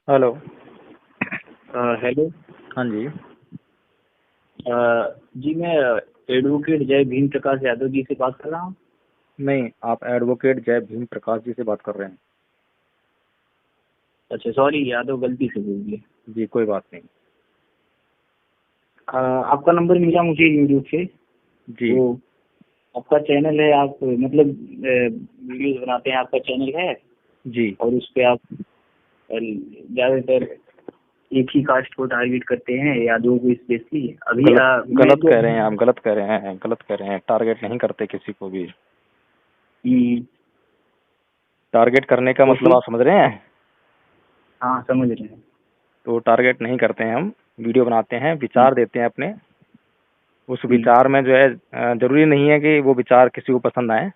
Hello. Hello. हाँ जी। जी मैं advocate जय भीम प्रकाश यादव जी से बात कर रहा हूँ। नहीं, आप एडवोकेट जय भीम प्रकाश जी से बात कर रहे हैं। अच्छा सॉरी, यादव गलती से बोल दिया। जी कोई बात नहीं। आपका नंबर मिला मुझे यूट्यूब से। जी तो आपका चैनल है, आप मतलब वीडियोस बनाते हैं, आपका चैनल है। जी। और उस पे आप ज़्यादातर एक ही कास्ट को टारगेट करते हैं, यादवों को स्पेशली। अभी गलत मैं गलत जो कह रहे हैं आप, गलत कह रहे हैं। टारगेट नहीं करते किसी को भी। टारगेट करने का तो मतलब फिर आप समझ रहे हैं? हाँ समझ रहे हैं। तो टारगेट नहीं करते हैं हम। वीडियो बनाते हैं, हम्म, विचार देते हैं अपने। उस हम्म, विचार में जो है जरूरी नहीं है कि वो विचार किसी को पसंद आए।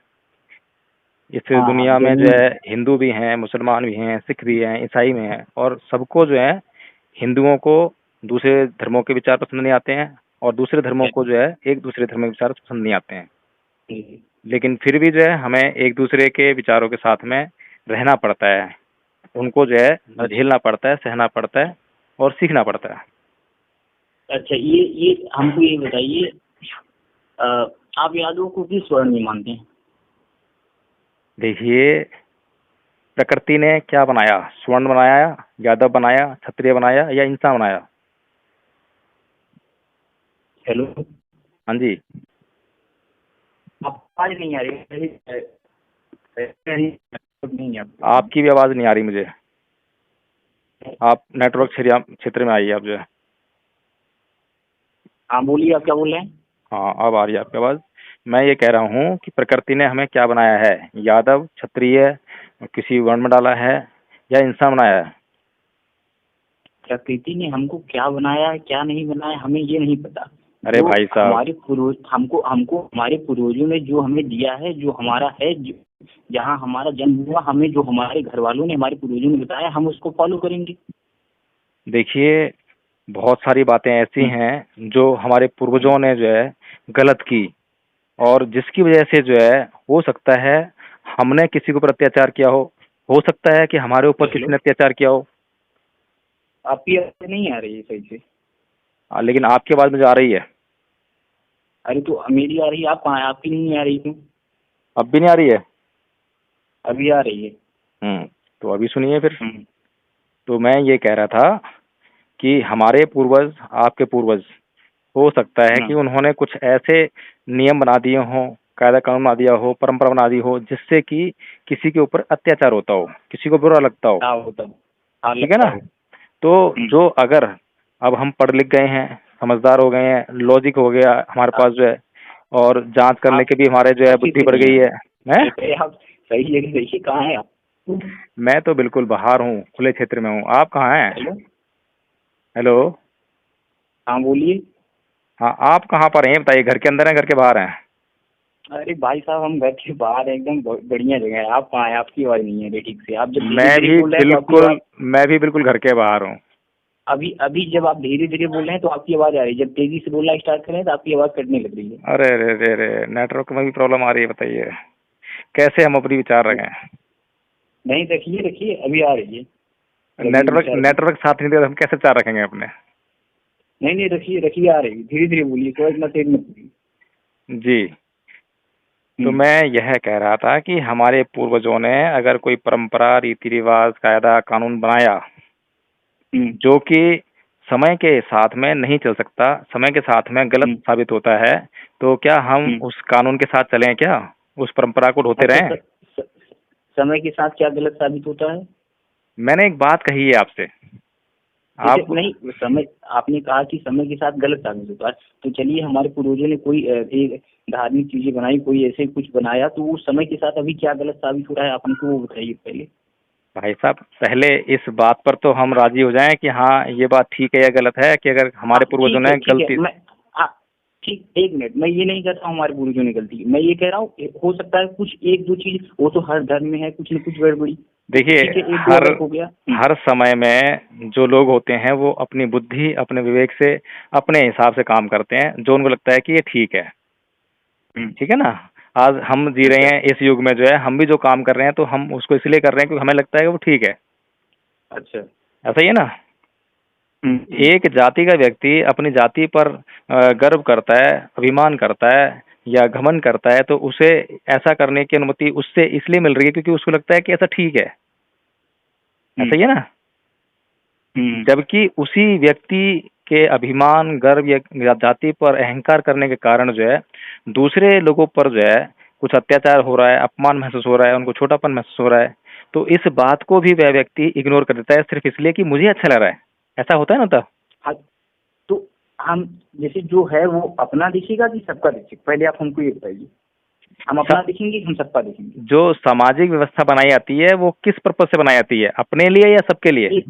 इस हाँ हाँ दुनिया में जो जमीन। है हिंदू भी हैं, मुसलमान भी हैं, सिख भी हैं, ईसाई में हैं, और सबको जो है हिंदुओं को दूसरे धर्मों के विचार पसंद नहीं आते हैं, और दूसरे धर्मों को जो है एक दूसरे धर्म के विचार पसंद नहीं आते हैं। लेकिन फिर भी जो है हमें एक दूसरे के विचारों के साथ में रहना पड़ता है। उनको जो है अच्छा झेलना पड़ता है, सहना पड़ता है, और सीखना पड़ता है। अच्छा, ये हमको ये बताइए, अ, आप यादवों को किस वर्ण में मानते हैं? देखिए, प्रकृति ने क्या बनाया? स्वर्ण बनाया, यादव बनाया, क्षत्रिय बनाया, या इंसान बनाया? हेलो। हाँ जी। आप आवाज नहीं आ रही नहीं आपको। आपकी भी आवाज नहीं आ रही मुझे। आप नेटवर्क क्षेत्र में आइए आप जो है। हाँ बोलिए, आप क्या बोल रहे हैं? हाँ, अब आ रही है आपकी आवाज। मैं ये कह रहा हूँ कि प्रकृति ने हमें क्या बनाया है? यादव, क्षत्रिय, किसी वर्ण में डाला है, या इंसान बनाया है? प्रकृति ने हमको क्या बनाया क्या नहीं बनाया हमें ये नहीं पता। अरे जो भाई साहब, हमारे पूर्वज हमको हमको हमारे पूर्वजों ने जो हमें दिया है, जो हमारा है, जहाँ हमारा जन्म हुआ, हमें जो हमारे घर वालों ने, हमारे पूर्वजों ने बताया, हम उसको फॉलो करेंगे। देखिए, बहुत सारी बातें ऐसी हम्म, हैं जो हमारे हम्म, पूर्वजों ने जो है गलत की, और जिसकी वजह से जो है हो सकता है हमने किसी के ऊपर अत्याचार किया हो सकता है कि हमारे ऊपर किसी हेलो। ने अत्याचार किया हो। आपकी आवाज नहीं आ रही है सही से। लेकिन आपकी आवाज मुझे आ रही है। अरे तो मेरी आ रही है, आप कहाँ हैं? आपकी नहीं आ रही क्यों? अब भी नहीं आ रही है? अभी आ रही है। तो अभी सुनिए फिर। हम्म, तो मैं ये कह रहा था कि हमारे पूर्वज, आपके पूर्वज, हो सकता है कि हम्म, उन्होंने कुछ ऐसे नियम बना दिए हों, कायदा कानून बना दिया हो, परंपरा बना दी हो, जिससे कि किसी के ऊपर अत्याचार होता हो, किसी को बुरा लगता हो। हाँ होता है। हाँ ठीक है लगता ना? हो। तो हम्म, जो अगर अब हम पढ़ लिख गए हैं, समझदार हो गए हैं, लॉजिक हो गया हमारे आप पास जो है, और जांच करने आप की भी हमारे जो है आपकी बुद्धि तो बढ़ नहीं गई आ है। हैं? रही। अरे आप सही जगह देखिए, कहाँ है आप? मैं तो बिल्कुल बाहर हूँ, खुले क्षेत्र में हूँ। आप कहाँ हैं? हेलो। हेलो। हाँ बोलिए। हाँ, आप कहाँ पर हैं बताइए? घर के अंदर हैं, घर के बाहर हैं? अरे भाई साहब, हम घर के बाहर हैं, एकदम बढ़िया जगह है। आप कहाँ हैं? आपकी आवाज नहीं है रही ठीक से। आप जब धीरे धीरे बोल रहे हैं तो आपकी आवाज। मैं भी बिल्कुल घर के बाहर हूँ। अभी अभी जब आप धीरे धीरे बोल रहे हैं तो आपकी आवाज आ रही है, जब तेजी से बोलना स्टार्ट करें तो आपकी आवाज कटने लग रही है। अरे अरे अरे अरे, नेटवर्क में भी प्रॉब्लम आ रही है, बताइए कैसे हम अपनी विचार तो रखें? नहीं, रखिए रखिए, अभी आ रही है। रखिए नेटवर्क विचार को। नेटवर्क साथ नहीं दे तो हम कैसे विचार रखेंगे अपने? नहीं नहीं, रखिए रखिए, आ रही है, धीरे धीरे बोलिए, कोई इतना तेज मत बोलिए। जी। तो हम्म, मैं यह कह रहा था कि हमारे पूर्वजों ने अगर कोई परंपरा, रीति रिवाज, कायदा कानून बनाया हम्म, जो कि समय के साथ में नहीं चल सकता, समय के साथ में गलत हम्म, साबित होता है, तो क्या हम हम्म। उस कानून के साथ चलें? क्या उस परंपरा को ढोते अच्छा रहें? स, समय के साथ क्या गलत साबित होता है? मैंने एक बात कही है आपसे। जैसे आप नहीं, समय आपने कहा कि समय के साथ गलत साबित होता है, तो चलिए हमारे पूर्वजों ने कोई एक धार्मिक चीजें बनाई, कोई ऐसे कुछ बनाया, तो वो समय के साथ अभी क्या गलत साबित हो रहा है, आप हमको वो बताइए पहले। भाई साहब, पहले इस बात पर तो हम राजी हो जाएं कि हाँ ये बात ठीक है या गलत है, कि अगर हमारे पूर्वजों ठीक है ने ठीक है, गलती। मैं हाँ ठीक, एक मिनट, मैं ये नहीं कहता हूँ हमारे पूर्वजों ने गलती की। मैं ये कह रहा हूँ हो सकता है कुछ एक दो चीज, वो तो हर धर्म में है, कुछ न कुछ गड़बड़ी। देखिए, ठीक है, एक दो हर अगर हो गया। हर समय में जो लोग होते हैं वो अपनी बुद्धि, अपने विवेक से, अपने हिसाब से काम करते हैं, जो उनको लगता है कि ये ठीक है। हम्म, ठीक है ना? आज हम जी ठीक रहे है। हैं इस युग में, जो है हम भी जो काम कर रहे हैं तो हम उसको इसलिए कर रहे हैं क्योंकि हमें लगता है कि वो ठीक है। अच्छा। ऐसा ही है ना। हम्म। एक जाति का व्यक्ति अपनी जाति पर गर्व करता है, अभिमान करता है या घमंड करता है, तो उसे ऐसा करने की अनुमति उससे इसलिए मिल रही है क्योंकि उसको लगता है कि ऐसा ठीक है। ऐसा ही है ना। हम्म। जबकि उसी व्यक्ति के अभिमान, गर्व या जाति पर अहंकार करने के कारण जो है दूसरे लोगों पर जो है कुछ अत्याचार हो रहा है, अपमान महसूस हो रहा है, उनको छोटापन महसूस हो रहा है, तो इस बात को भी वह व्यक्ति इग्नोर कर देता है सिर्फ इसलिए कि मुझे अच्छा लग रहा है। ऐसा होता है ना तब। हाँ, तो हम जैसे जो है वो अपना देखेगा कि सबका देखेगा, पहले आप हमको ये बताइए। हम अपना देखेंगे कि हम सबका देखेंगे? जो सामाजिक व्यवस्था बनाई जाती है वो किस पर्पज से बनाई जाती है, अपने लिए या सबके लिए? एक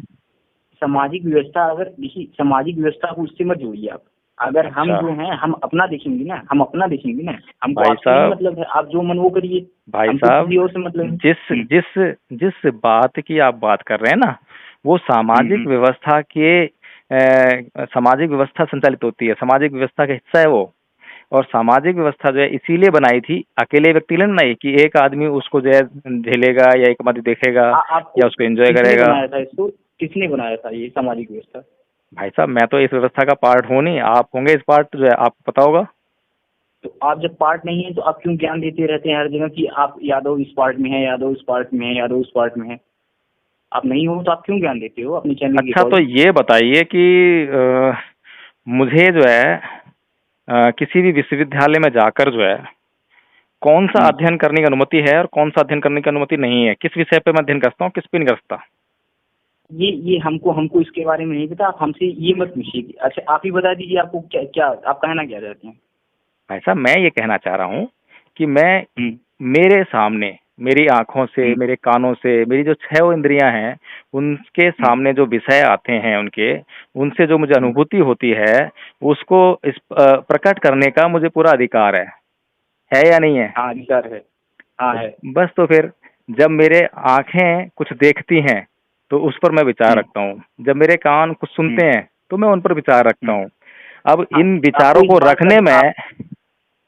सामाजिक व्यवस्था, अगर देखिए सामाजिक व्यवस्था को उससे मत जोड़िए आप। अगर हम अच्छा जो हैं हम अपना देखेंगे ना, हम अपना देखेंगे ना, हमको भाई आपसे नहीं साहब, मतलब है, आप जो मन वो करिए, भाई हमको साहब, किसी और से मतलब है। जिस जिस जिस बात की आप बात कर रहे हैं ना, वो सामाजिक हम्म। व्यवस्था के सामाजिक व्यवस्था संचालित होती है, सामाजिक व्यवस्था का हिस्सा है वो। और सामाजिक व्यवस्था जो है इसीलिए बनाई थी, अकेले व्यक्ति ने नहीं कि एक आदमी उसको जो है झेलेगा या एक आदमी देखेगा आपको या उसको एंजॉय किसने करेगा। बनाया था इसको? किसने बनाया था ये सामाजिक व्यवस्था? भाई साहब, मैं तो इस व्यवस्था का पार्ट हूँ नहीं, आप होंगे इस पार्ट, जो है आपको पता होगा। तो आप जब पार्ट नहीं है तो आप क्यों ज्ञान देते रहते हैं हर जगह कि आप यादव इस पार्ट में है, यादव इस पार्ट में है, यादव इस पार्ट में है? आप नहीं हो तो आप क्यों ज्ञान देते हो अपने चैनल के अच्छा, तो अकॉर्डिंग? ये बताइए कि मुझे जो है किसी भी विश्वविद्यालय में जाकर जो है कौन सा अध्ययन करने की अनुमति है और कौन सा अध्ययन करने की अनुमति नहीं है, किस विषय पे मैं अध्ययन करता हूँ, किस पे नहीं कर सकता। ये हमको हमको इसके बारे में नहीं पता, आप हमसे ये मत पूछिए। अच्छा आप ही बता दीजिए, आपको क्या क्या आप कहना क्या चाहते हैं? भाई साहब, मैं ये कहना चाह रहा हूँ कि मैं हम्म। मेरे सामने, मेरी आंखों से, हम्म। मेरे कानों से, मेरी जो 6 इंद्रियां हैं, उनके हम्म। सामने जो विषय आते हैं उनके, उनसे जो मुझे हम्म। अनुभूति होती है, उसको इस प्रकट करने का मुझे पूरा अधिकार है या नहीं है? हाँ अधिकार है। हाँ है। बस तो फिर जब मेरे आंखें कुछ देखती हैं तो उस पर मैं विचार हम्म। रखता हूँ, जब मेरे कान कुछ हम्म। सुनते हैं तो मैं उन पर विचार रखता हम्म। हूँ। अब हाँ, इन आपको विचारों इस को बात का रखने में, आप।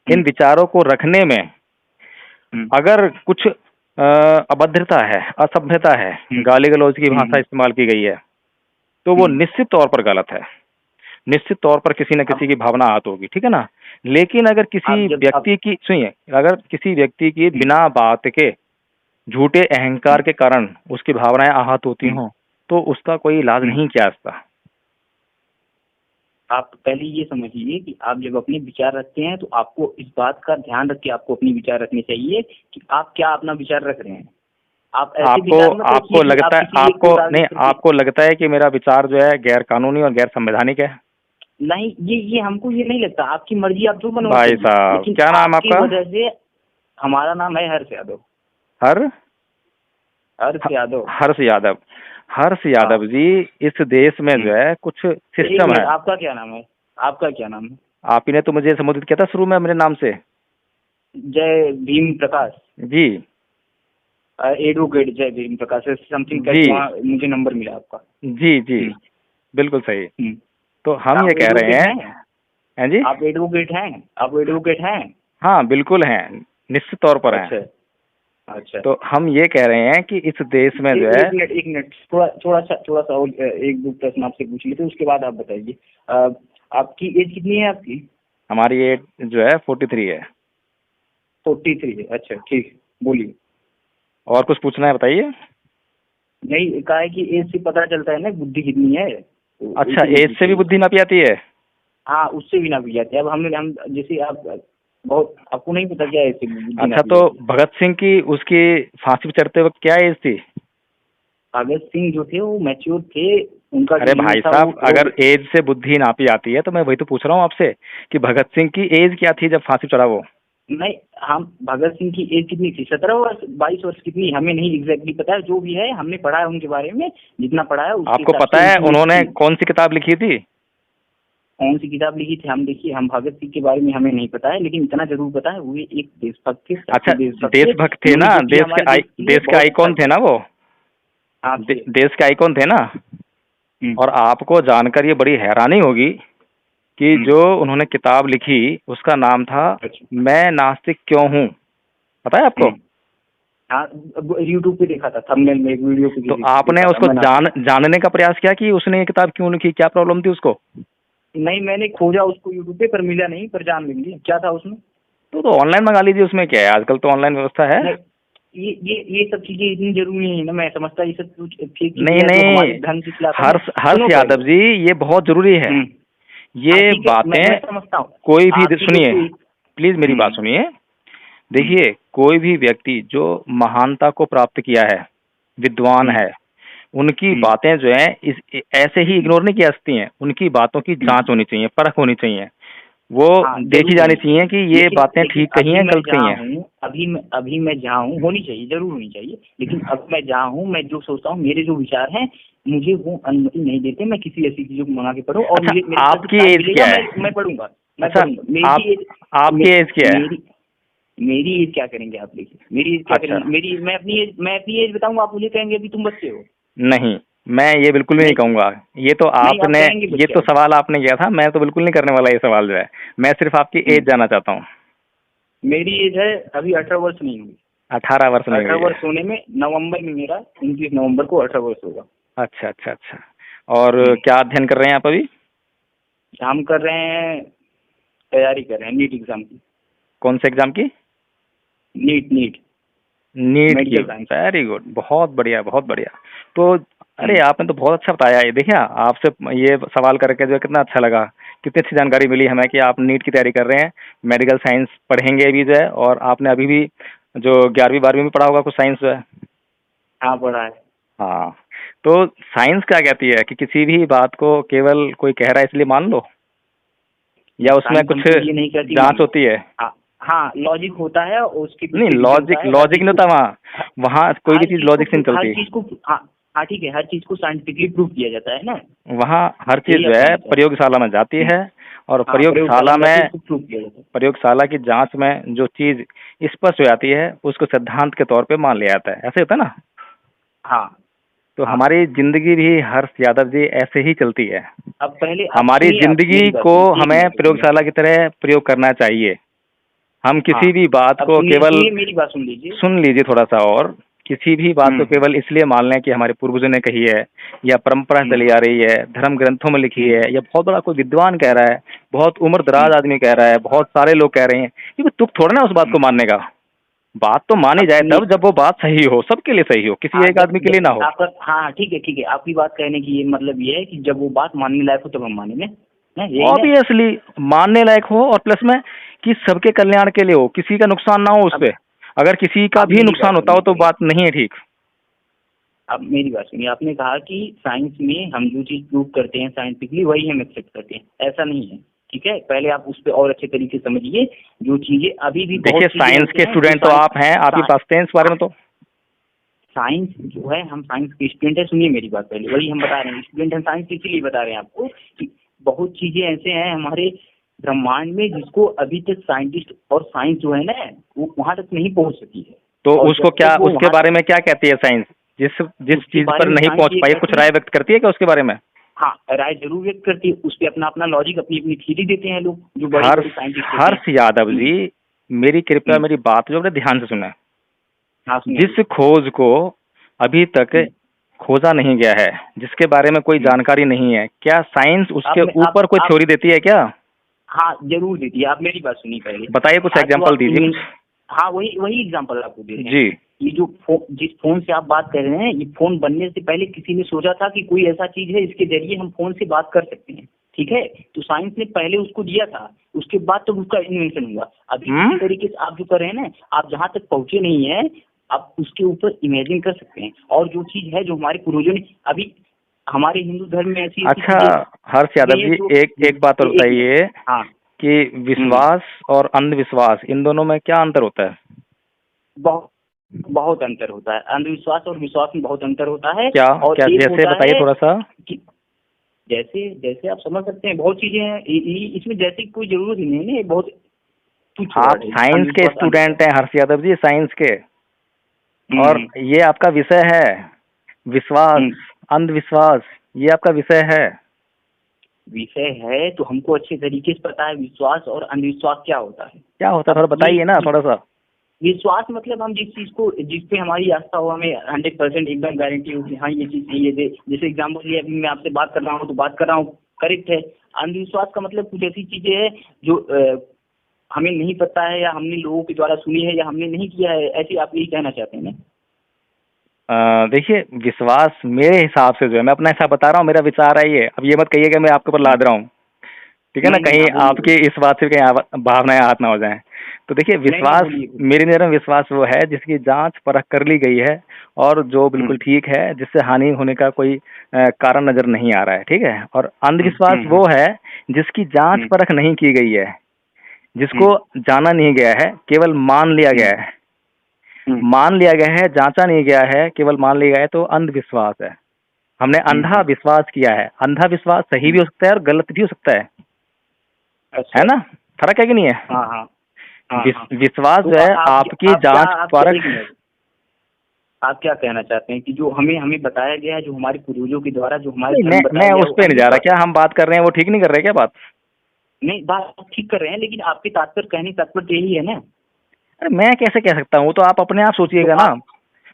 इन विचारों को रखने में हम्म। अगर कुछ अभद्रता है, असभ्यता है, हम्म। गाली गलौज की भाषा हम्म। इस्तेमाल की गई है, तो वो हम्म। निश्चित तौर पर गलत है। निश्चित तौर पर किसी न अब किसी की भावना आहत होगी, ठीक है ना। लेकिन अगर आप किसी जब आप। व्यक्ति की, सुनिए, अगर किसी व्यक्ति की हम्म। बिना बात के झूठे हम्म। अहंकार के कारण उसकी भावनाएं आहत होती हम्म। हों, तो उसका कोई इलाज हम्म। नहीं किया जाता। आप पहले ये समझिए कि आप जब अपने विचार रखते हैं तो आपको इस बात का ध्यान रख के आपको अपने विचार रखने चाहिए कि आप क्या अपना विचार रख रहे हैं। आप ऐसे आपको विचार मत रखिए आपको कि लगता आप है, किसी एक आपको को नहीं, टारगेट करके। आपको लगता है कि मेरा विचार जो है गैर कानूनी और गैर संवैधानिक है? नहीं, ये हमको ये नहीं लगता, आपकी मर्जी, आप जो मन वो भाई करिए, साहब, लेकिन क्या नाम है आपकी आपका? वजह से। हमारा नाम है हर्ष यादव। हर हर्ष यादव। हर्ष यादव। हर्ष हाँ। यादव जी, इस देश में जो है कुछ एक सिस्टम मिनट, है। आपका क्या नाम है? आपका क्या नाम है? आप ही ने तो मुझे संबोधित किया था शुरू में मेरे नाम से। जय भीम प्रकाश। जी एडवोकेट जय भीम प्रकाश समथिंग जी करके वहाँ मुझे नंबर मिला आपका। जी जी, हम्म। बिल्कुल सही। हम्म। तो हम ये आप कह रहे एडवोकेट हैं। हैं? हैं जी? आप एडवोकेट हैं? आप एडवोकेट हैं? हाँ बिल्कुल हैं, निश्चित तौर पर हैं। अच्छा। अच्छा। तो हम ये कह रहे हैं कि इस देश में जो है, एक मिनट, थोड़ा सा और एक दो प्रश्न आपसे पूछ लेते हैं, उसके बाद आप बताइए। आपकी एज कितनी है आपकी? हमारी एज जो है 43 है। 43 है। अच्छा ठीक, बोलिए। और कुछ पूछना है, बताइए। नहीं, कहा है कि एज से पता चलता है ना बुद्धि कितनी है, तो अच्छा, इसीलिए एज से भी पूछिए। बुद्धि नापी जाती है? हाँ, उससे भी नापी जाती है। अब हम जैसे आप बहुत, आपको नहीं पता क्या ऐसे बुद्धि अच्छा, नापी तो जाती है? भगत सिंह की, उसकी फांसी पे चढ़ते वक्त क्या एज थी? भगत सिंह जो थे वो मैच्योर थे, उनका अरे जो यूथ भाई था साहब, वो। अगर एज से बुद्धि नापी जाती है तो मैं वही तो पूछ रहा हूँ आपसे कि भगत सिंह की एज क्या थी जब फांसी चढ़ा वो? नहीं, हम भगत सिंह की एज कितनी थी? 17 वर्ष, 22 वर्ष, कितनी हमें नहीं एग्जैक्टली पता है। जो भी है हमने पढ़ा है उनके बारे में, जितना पढ़ा है उसके आपको हिसाब से पता है उनकी एज उन्होंने थी। कौन सी किताब लिखी थी? कौन सी किताब लिखी थी? हम देखिए, हम भगत सिंह के बारे में हमें नहीं पता है, लेकिन इतना जरूर पता है वो एक देशभक्त थे, अच्छा, सच्चे देशभक्त थे। देशभक्त थे उन्होंने ना, जो किया हमारे देश के लिए देश के बहुत अच्छा आइकॉन थे किया। ना वो। हाँ देश के आइकॉन थे ना। हम्म। और आपको जानकर ये बड़ी हैरानी होगी कि हम्म। जो उन्होंने किताब लिखी उसका नाम था अच्छा। मैं नास्तिक क्यों हूँ। पता है आपको? हम्म। हाँ, यूट्यूब पे देखा था, थंबनेल में एक वीडियो पे तो देखा आपने था उसको मैंने। जानने का प्रयास किया कि उसने ये किताब क्यों लिखी, क्या प्रॉब्लम थी उसको? नहीं, मैंने खोजा उसको यूट्यूब पे पर मिला नहीं, पर जान लेंगे क्या था उसमें। तो ऑनलाइन मंगा लीजिए, उसमें क्या है, आजकल तो ऑनलाइन व्यवस्था है। नहीं, ये सब चीजें इतनी जरूरी नहीं है ना, मैं समझता ये सब कुछ फेक चीजें नहीं हैं जो नहीं, हमारे धर्म के खिलाफ है ना। हर्ष हर्ष सुनो यादव पहले। जी, ये बहुत जरूरी है। हम्म। हाँ ये ठीक है, मैं बातें समझता हूँ। कोई भी आपकी जो सुनिए, कोई। प्लीज मेरी बात हम्म। सुनिए। हम्म। देखिए, कोई भी व्यक्ति जो महानता को प्राप्त किया है, विद्वान हम्म। है, उनकी हम्म। बातें जो है इस ऐसे ही हम्म। इग्नोर नहीं की जा सकती हैं। उनकी बातों की हम्म। जांच होनी चाहिए, परख होनी चाहिए, वो हाँ देखी जरूर जानी होनी चाहिए चाहिए, कि ये लेकिन बातें लेकिन ठीक कही अभी हैं, मैं गलत कही जहाँ हैं। हूँ, अभी मैं जहाँ हूँ होनी चाहिए, जरूर होनी चाहिए, लेकिन अब मैं जहाँ हूँ, मैं जो सोचता हूँ, मेरे जो विचार हैं, मुझे वो अनुमति नहीं देते मैं किसी ऐसी चीजों को मंगा के पढूं, और अच्छा, मुझे मेरे को आपकी टाइम एज मिलेगा, क्या है? मैं पढ़ूंगा। मैं अच्छा, पढ़ूंगा। आप मेरी एज आपकी एज क्या है? मेरी मेरी एज क्या करेंगे आप? देखिए मेरी एज क्या अच्छा, करेंगे, मैं अपनी एज बताऊंगा, आप मुझे कहेंगे अभी तुम बच्चे हो। नहीं, मैं ये बिल्कुल भी नहीं नहीं, कहूंगा। ये तो नहीं आप आपने, कहेंगे ये बच्चे तो हो। सवाल आपने किया था, मैं तो बिल्कुल नहीं करने वाला ये सवाल जो है। मैं सिर्फ आपकी एज हम्म। जानना चाहता हूँ। मेरी एज है अभी 18 वर्ष नहीं हुई। 18 वर्ष नहीं 18 हुई है? वर्ष होने में नवंबर में, मेरा 29 नवंबर को 18 वर्ष होगा। अच्छा अच्छा अच्छा। और हम्म। क्या अध्ययन कर रहे हैं आप अभी? हम कर रहे हैं, तैयारी कर रहे हैं नीट एग्जाम की। कौन से एग्जाम की? नीट नीट नीट की? Medical science. वेरी गुड, बहुत बढ़िया बहुत बढ़िया। तो अरे हम्म। आपने तो बहुत अच्छा बताया। ये देखिए, आपसे ये सवाल करके जो है कितना अच्छा लगा, कितनी अच्छी जानकारी मिली हमें कि आप नीट की तैयारी कर रहे हैं, मेडिकल साइंस पढ़ेंगे भी जो है, और आपने अभी भी जो 11वीं 12वीं में पढ़ा होगा कुछ साइंस जो है। हाँ पढ़ा है। हाँ, तो साइंस क्या कहती है कि किसी भी बात को केवल कोई कह रहा है इसलिए मान लो, या उसमें साइंस कुछ हमको ये नहीं कहती जांच मान लो। होती है? हाँ, हाँ लॉजिक होता है और उसके नहीं, पीछे रीजन होता लॉजिक है, हर लॉजिक चीज नहीं को। होता वहाँ, वहाँ कोई भी चीज लॉजिक से नहीं हर चलती। चीज को, हाँ। हाँ ठीक है, हर चीज को साइंटिफिकली प्रूव किया जाता है ना। वहाँ हर चीज यही जो आप है कहना चाह रहे प्रयोगशाला में जाती हैं। है, और हाँ, प्रयोगशाला में जाके उसको प्रूव किया जाता है। प्रयोगशाला की जांच में जो चीज स्पष्ट हो जाती है उसको सिद्धांत के तौर पे मान लिया जाता है, ऐसे होता है ना? हाँ। तो हाँ। हमारी जिंदगी भी हर्ष यादव जी ऐसे ही चलती है। अब हमारी सुनिए, आप जिंदगी मेरी बात को सुनिए, एक हमें मिनट रुकिए। प्रयोगशाला की तरह प्रयोग करना चाहिए। हम हाँ, किसी भी बात अब को सुनिए केवल, सुनिए, मेरी बात सुन लीजिए। सुन लीजिए थोड़ा सा और, किसी भी बात को हम्म। केवल इसलिए मान लें कि हमारे पूर्वजों ने कही है, या परंपरा हम्म। चली आ रही है, धर्म ग्रंथों में लिखी हम्म। है, या बहुत बड़ा कोई विद्वान कह रहा है, बहुत उम्र हम्म। दराज आदमी कह रहा है, बहुत सारे लोग कह रहे हैं, क्योंकि तुक थोड़ा ना उस बात हम्म। को मानने का। बात तो मानी अब जाए सुनिए। तब जब वो बात सही हो, सबके लिए सही हो, किसी हाँ, एक आदमी के लिए ना हो। आपका, हाँ ठीक है ठीक है, आपकी बात कहने की ये मतलब ये है कि जब वो बात मानने लायक हो तब हम मानेंगे ना, यही ना। ऑब्वियसली मानने लायक हो, और प्लस में कि सबके कल्याण के लिए हो, किसी का नुकसान ना हो अब उसपे। अगर किसी का आप भी मेरी नुकसान बात होता हो सुनिए तो पहले। बात नहीं है ठीक। अब मेरी बात सुनिए, आपने कहा कि साइंस में हम जो चीज प्रूव करते हैं साइंटिफिकली वही हम एक्सेप्ट करते हैं, ऐसा नहीं है। ठीक है, पहले आप उस पर और अच्छे तरीके से समझिए। जो चीजें अभी भी बहुत देखिए, चीजें साइंस ऐसे के हैं जो स्टूडेंट तो आप हैं, आप ही बताते हैं इस बारे में तो। साइंस जो है, हम साइंस के स्टूडेंट है, सुनिए मेरी बात पहले, वही हम बता रहे हैं, स्टूडेंट हम साइंस के, इसीलिए बता रहे हैं आपको कि बहुत चीजें ऐसे हैं हमारे ब्रह्मांड में जिसको अभी तक साइंटिस्ट और साइंस जो है ना, वो वहां तक नहीं पहुंच सकी है। तो और उसको जब क्या, तक वो उसके वहां बारे तक, में क्या कहती है साइंस? जिस जिस उसके चीज बारे पर में नहीं साइंस पहुंच ये पाई, कुछ कहती राय है। व्यक्त करती है क्या उसके बारे में? हाँ, राय जरूर व्यक्त करती है, उस पर अपना अपना लॉजिक, अपनी अपनी थ्योरी देते हैं लोग जो बड़े हर्ष बड़े साइंटिस्ट होते हैं। हर्ष यादव जी, मेरी कृपया हम्म। मेरी बात जो अपने ध्यान से सुने। हाँ सुनिए। जिस खोज को अभी तक हम्म। खोजा नहीं गया है, जिसके बारे में कोई हम्म। जानकारी नहीं है, क्या साइंस आप उसके में ऊपर कोई आप थ्योरी देती है क्या? हाँ जरूर देती है, आप मेरी बात सुनिए पहले। बताइए, कुछ आज जो एग्जांपल आप दीजिए कुछ। हाँ वही वही एग्जांपल आपको दे रहे हैं। जी। ये जो जिस फोन से आप बात कर रहे हैं, ये फोन बनने से पहले किसी ने सोचा था कि कोई ऐसा चीज है इसके जरिए हम फोन से बात कर सकते हैं। ठीक है, तो साइंस ने पहले उसको दिया था, उसके बाद तो उसका इन्वेंशन हुआ। अभी इसी तरीके से आप जो कर रहे हैं ना, आप जहाँ तक पहुंचे नहीं है, आप उसके ऊपर इमेजिन कर सकते हैं। और जो चीज है जो हमारे पूर्वजों ने, अभी हमारे हिंदू धर्म में ऐसी ऐसी अच्छा, चीजें हर्ष यादव हैं जी, जो एक एक बात और एक मिनट। बताइए हाँ। कि विश्वास और अंधविश्वास, इन दोनों में क्या अंतर होता है? बहुत बहुत अंतर होता है, अंधविश्वास और विश्वास में बहुत अंतर होता है। क्या और क्या एक जैसे होता बताइए है थोड़ा सा। कि जैसे जैसे आप समझ सकते हैं, बहुत चीजें हैं, इसमें जैसे की कोई जरूरत ही नहीं है, ये बहुत तुच्छ आप वर्ड है साइंस के अंधविश्वास स्टूडेंट हैं हर्ष यादव जी, साइंस के, और हम्म। ये आपका विषय है विश्वास, हम्म। अंधविश्वास, ये आपका विषय है। विषय है तो हमको अच्छे तरीके से पता है विश्वास और अंधविश्वास क्या होता है। क्या होता है, अब थोड़ा बताइए ना थोड़ा सा। विश्वास मतलब हम जिस चीज को, जिस पे हमारी आस्था हो, हमें 100% एकदम गारंटी हो कि हाँ ये चीज सही है। जैसे एग्जाम्पल लिए अभी मैं आपसे बात कर रहा हूँ तो बात कर रहा हूँ करेक्ट है। अंधविश्वास का मतलब कुछ ऐसी चीजें है जो हमें नहीं पता है, या हमने लोगों के द्वारा सुनी है, या हमने नहीं किया है, ऐसी आप यही कहना चाहते हैं ना? देखिए, विश्वास मेरे हिसाब से जो है, मैं अपना हिसाब बता रहा हूँ, मेरा विचार है ये। अब ये मत कहिए कि मैं आपके ऊपर लाद रहा हूँ, ठीक है ना, नहीं नहीं, कहीं हाँ बोलिए आपकी बोलिए। इस बात से कहीं भावनाएं हाथ ना हो जाएं। तो देखिए, नहीं नहीं, विश्वास, बोलिए बोलिए। मेरी नज़र में विश्वास वो है जिसकी जांच परख कर ली गई है और जो बिल्कुल ठीक है, जिससे हानि होने का कोई कारण नजर नहीं आ रहा है, ठीक है। और अंधविश्वास वो है जिसकी जांच हम्म, परख नहीं की गई है, हम्म, जिसको जाना नहीं गया है, केवल मान लिया हम्म, गया है। हम्म, मान लिया गया है, जांचा नहीं गया है, केवल मान लिया गया है, तो अंधविश्वास है। हमने अंधा हम्म, विश्वास किया है। अंधा विश्वास सही भी हम्म। हो सकता है और गलत भी हो सकता है अच्छा। ना। फर्क है कि नहीं है। हाँ हाँ हाँ हाँ। विश्वास तो जो है आपकी आप क्या, जांच परख। एक मिनट, आप क्या कहना चाहते हैं कि जो हमें हमें बताया गया है, जो हमारे पूर्वजों के द्वारा जो हमारे नहीं, धर्म मैं बताया गया है, उस वो पे नहीं जा रहा। अंधविश्वास क्या है? हम बात कर रहे हैं वो ठीक नहीं कर रहे क्या बात। नहीं, बात आप ठीक कर रहे हैं, लेकिन आपके तात्पर्य, कहने का तात्पर्य यही है ना? अरे मैं कैसे कह सकता हूँ, वो तो आप अपने आप तो सोचिएगा ना। आप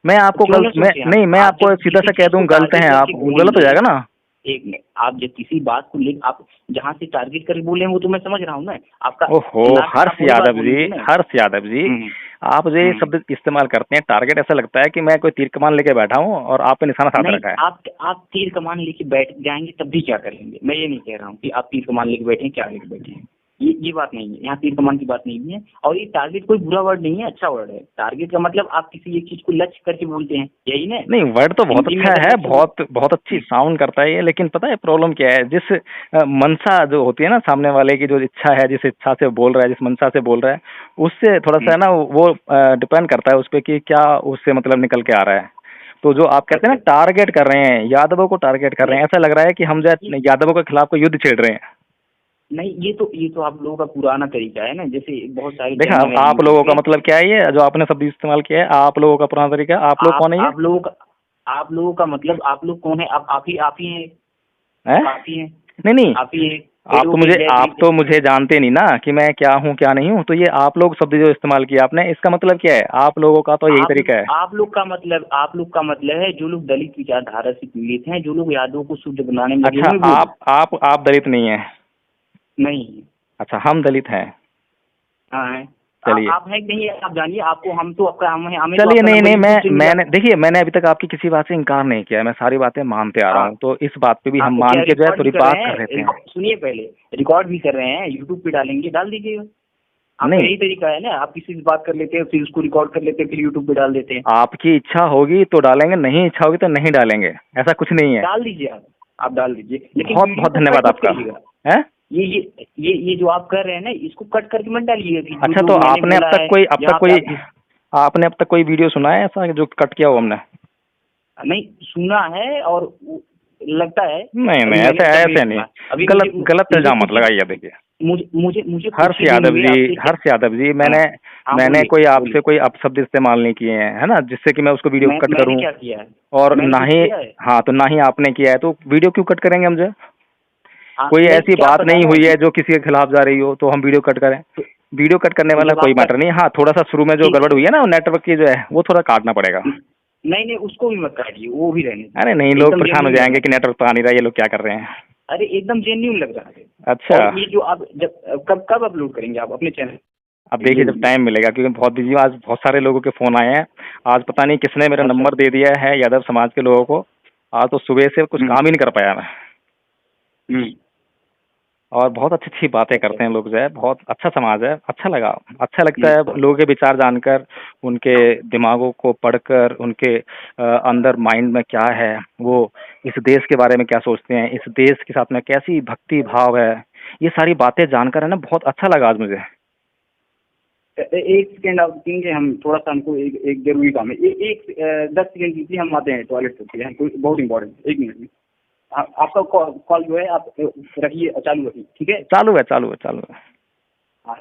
मैं आपको क्यों ना गलत, मैं सोचे हम? नहीं, मैं आप आपको जब सीधा किसी सा कह चीज को दूं गलत टारगेट है आप, करके वो गलत हो बोलेंगे, जाएगा ना। एक मिनट, आप जब किसी बात को ले, आप जहाँ से टारगेट करके बोले हैं वो तो मैं समझ रहा हूँ ना, आपका ओहो, ना कि आप हर्ष वही बात यादव जी, बोलेंगे ना। हर्ष यादव जी, हम्म, आप जो ये हम्म। शब्द इस्तेमाल करते हैं टारगेट, ऐसा लगता है कि मैं कोई तीर कमान लेके बैठा हूँ और आप पे निशाना साध नहीं, रखा है। आप तीर कमान लेके बैठ जाएंगे तब भी क्या करेंगे? मैं ये नहीं कह रहा हूँ कि आप तीर कमान लेके बैठे हैं, क्या लेके बैठे हैं, ये बात नहीं है। यहाँ तीर कमान की बात नहीं है। और ये टारगेट कोई बुरा वर्ड नहीं है, अच्छा वर्ड है। टारगेट का मतलब आप किसी एक चीज को लक्ष्य करके बोलते हैं, यही ना? नहीं, वर्ड तो बहुत हिंदी में अच्छा अगर है, लक्ष्य बहुत बहुत अच्छी साउंड करता है ये, लेकिन पता है प्रॉब्लम क्या है, जिस मनसा जो होती है ना सामने वाले की, जो इच्छा है, जिस इच्छा से बोल रहा है, जिस मनसा से बोल रहा है, उससे थोड़ा सा है ना वो डिपेंड करता है उस पर कि क्या उससे मतलब निकल के आ रहा है। तो जो आप कहते हैं अच्छा ना टारगेट कर रहे हैं, यादवों को टारगेट कर रहे हैं, नहीं, ऐसा लग रहा है कि हम जो ये है यादवों के खिलाफ कोई युद्ध छेड़ रहे हैं। नहीं, ये तो आप लोगों का पुराना तरीका है ना। जैसे बहुत सारे देखा, चैनल है आप यूट्यूब लोगों का पे। मतलब क्या है, ये जो आपने शब्द इस्तेमाल किया है, आप लोगों का पुराना तरीका, आप लोग कौन है ये? आप लोगों का मतलब, आप लोग कौन है? आप ही हैं। हैं? आप ही हैं। नहीं नहीं, आप ही हैं। एडवोकेट आप जयदीप। तो मुझे जानते नहीं ना कि मैं क्या हूँ क्या नहीं हूँ। तो ये आप लोग शब्द जो इस्तेमाल किया आपने, इसका मतलब क्या है? आप लोगों का तो यही तरीका है। आप लोग का मतलब है जो लोग दलित विचारधारा से पीड़ित हैं, जो लोग यादवों को शुद्ध बनाने में लगे अच्छा, हुए हैं, वो लोग। आप दलित नहीं है? नहीं। अच्छा, हम दलित हैं। हाँ है। चलिए, आप हैं कि नहीं, आप जानिए। आपको हम तो आपका, हमें तो चलिए, आपका नहीं नंबर नहीं, यूट्यूब से मिला। मैंने देखिए, मैंने अभी तक आपकी किसी बात से इनकार नहीं किया है, मैं सारी बातें मानते आ रहा हाँ हूँ, तो इस बात पे भी हाँ, हम तो मान क्या के जो है रिकॉर्ड भी थोड़ी कर बात रहे कर लेते हैं। हैं? सुनिए, पहले रिकॉर्ड भी कर रहे हैं, यूट्यूब पे डालेंगे, डाल दीजिएगा। आपका नहीं, यही तरीका है ना, आप किसी से बात कर लेते हैं, फिर उसको रिकॉर्ड कर लेते हैं, फिर यूट्यूब पे डाल देते हैं। आपकी इच्छा होगी तो डालेंगे, नहीं इच्छा होगी तो नहीं डालेंगे, ऐसा कुछ नहीं है। डाल दीजिए, आप डाल दीजिए, लेकिन बहुत वीडियो बहुत को कट धन्यवाद मत आपका। करिएगा। है? ये जो आप कर रहे हैं ना, इसको कट करके मत डालिएगा कि जो अच्छा, जो तो मैंने आपने बोला है, यहाँ पे आप आपने अब तक कोई वीडियो सुना है ऐसा जो कट किया हो हमने? नहीं सुना है, और लगता है। नहीं अभी नहीं, मैंने ऐसे तब नहीं ऐसे नहीं। सुना। अभी गलत गलत मुझे इल्जाम मत कुछ लगाइए। देखिए, मुझे मुझे मुझे कुछ हर्ष ही दिन यादव हुए जी, आपसे हर्ष यादव जी, हाँ हाँ, मैंने बोलिए कोई आपसे बोलिए। कोई अपशब्द इस्तेमाल नहीं किए हैं, है ना, जिससे कि मैं उसको वीडियो कट मैंने करूं। क्या किया है? और मैंने ना कुछ ही, किया है? हाँ, तो ना ही आपने किया है, तो वीडियो क्यों कट करेंगे हम जो? हाँ, कोई नहीं, ऐसी क्या बात पता नहीं ना हुई है कि जो किसी के खिलाफ जा रही हो तो हम वीडियो कट करें? तो, वीडियो कट करने तो वाला जब कोई आपका मैटर नहीं। हाँ, थोड़ा सा शुरू में जो ठीक गड़बड़ है। हुई है ना नेटवर्क की जो है, वो थोड़ा काटना पड़ेगा। नहीं नहीं, उसको भी मत काटिए, वो भी रहने अरे नहीं, दीजिए, लोग एकदम परेशान हो जेन्यून लग जाएंगे रहा कि नेटवर्क तो आ नहीं रहा, ये लोग क्या कर रहे हैं। है। अरे एकदम जेन्यून लग रहा है। अच्छा, और ये जो आप जब कब कब अपलोड करेंगे आप अपने चैनल? अब ये देखिए जब वीडियो। टाइम मिलेगा, क्योंकि बहुत बिजी हूँ आज, बहुत सारे लोगों के फोन आए हैं। आज पता नहीं किसने मेरा अच्छा। नंबर दे दिया है यादव समाज के लोगों को। आज तो सुबह से कुछ हम्म, काम ही नहीं कर पाया मैं। हम्म। और बहुत अच्छी अच्छी बातें अच्छा। करते हैं लोग जो है, बहुत अच्छा समाज है, अच्छा लगा। अच्छा लगता है हम्म। लोगों के विचार जानकर, उनके दिमागों को पढ़कर, उनके अंदर माइंड में क्या है, वो इस देश के बारे में क्या सोचते हैं, इस देश के साथ में कैसी भक्ति भाव है, ये सारी बातें जानकर है ना, बहुत अच्छा लगा आज मुझे। एक सेकेंड आप रुकेंगे? हम थोड़ा सा, हमको एक जरूरी काम है। एक 10 सेकेंड दीजिए, हम आते हैं टॉयलेट से, हमको बहुत इंपॉर्टेंट, 1 मिनट में। आपका कॉल जो है आप रखिए, चालू रखिए, ठीक है? चालू है, चालू है, चालू है। हाँ।